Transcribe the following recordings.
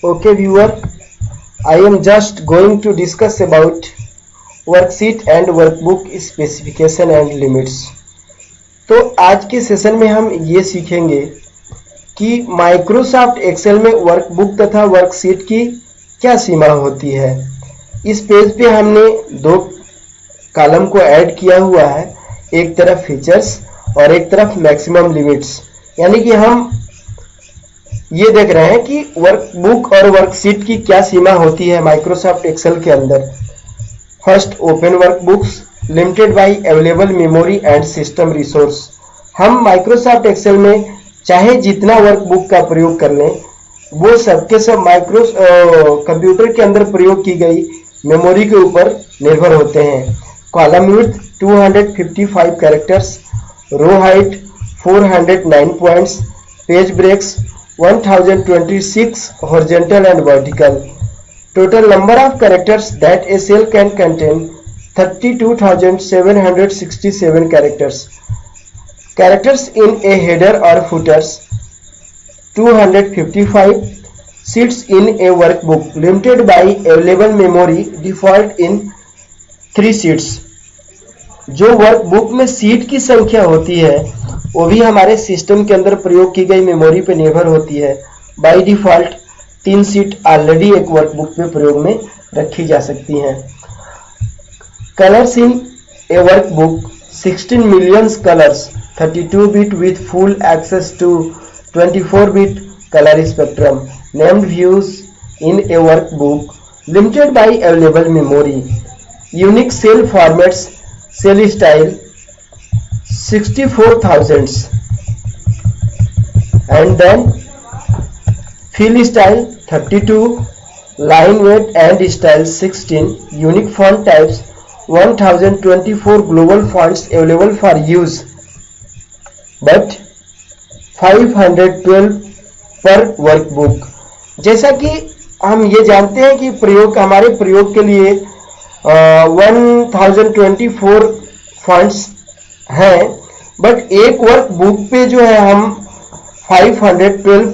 Okay viewer, I am just going to discuss about worksheet and workbook specification and limits। तो आज के session में हम ये सीखेंगे कि माइक्रोसॉफ्ट एक्सेल में वर्कबुक तथा वर्कशीट की क्या सीमा होती है। इस पेज पे हमने दो कॉलम को ऐड किया हुआ है, एक तरफ फीचर्स और एक तरफ मैक्सिमम लिमिट्स। यानी कि हम ये देख रहे हैं कि वर्कबुक और वर्कशीट की क्या सीमा होती है माइक्रोसॉफ्ट एक्सेल के अंदर। First, open workbooks limited by available memory and system resource. हम माइक्रोसॉफ्ट एक्सेल में चाहे जितना वर्कबुक का प्रयोग कर लें, वो सबके सब कंप्यूटर के अंदर प्रयोग की गई मेमोरी के ऊपर निर्भर होते हैं। Column width 255 characters, row height 409 points, page breaks 1026 horizontal and vertical. Total number of characters that a cell can contain 32,767 characters. Characters in a header or footers 255. Sheets in a workbook limited by available memory, default in 3 sheets. जो workbook में seat की संख्या होती है वो भी हमारे system के अंदर प्रयोग की गई मेमोरी पर निर्भर होती है। बाय डिफॉल्ट 3 सीट ऑलरेडी एक वर्कबुक में प्रयोग में रखी जा सकती हैं। Colours in a workbook 16 million colours, 32 bit with full access to 24 bit colour spectrum. Named views in a workbook limited by available memory. Unique cell formats, cell style 64,000 and then fill style 32, line weight and style 16, unique font types 1024 global fonts available for use but 512 per workbook। जैसा कि हम ये जानते हैं कि हमारे प्रयोग के लिए 1024 फॉन्ट्स हैं, बट एक वर्कबुक पे जो है हम 512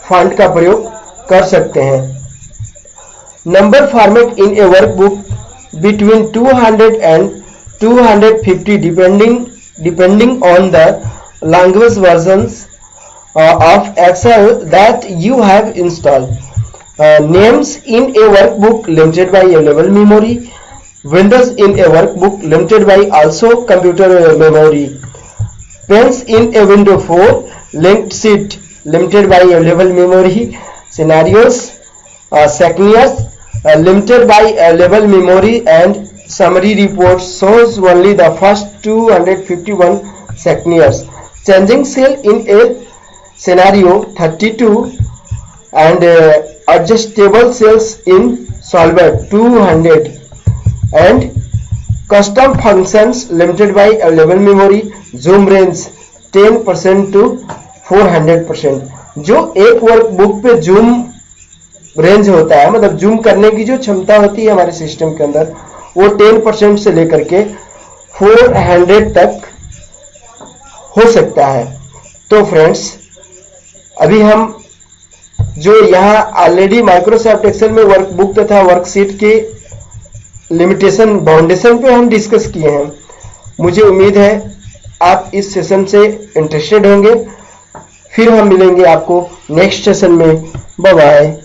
फॉन्ट का प्रयोग कर सकते हैं। Number format in a workbook between 200 and 250 depending on the language versions of Excel that you have installed. Names in a workbook limited by available memory. Windows in a workbook limited by also computer memory. Pens in a window 4, linked sheet limited by available memory. Scenarios, sections limited by available memory, and summary reports shows only the first 251 sections. Changing cell in a scenario 32 and adjustable cells in solver 200 and custom functions limited by available memory. Zoom range 10% to 400%। जो एक workbook पे zoom range होता है, मतलब zoom करने की जो क्षमता होती है हमारे सिस्टम के अंदर, वो 10% से लेकर के 400 तक हो सकता है। तो फ्रेंड्स, अभी हम जो यहाँ ऑलरेडी माइक्रोसॉफ्ट एक्सेल में वर्कबुक तथा वर्कशीट के लिमिटेशन बाउंडेशन पे हम डिस्कस किए हैं। मुझे उम्मीद है आप इस सेशन से इंटरेस्टेड होंगे। फिर हम मिलेंगे आपको नेक्स्ट सेशन में। Bye bye.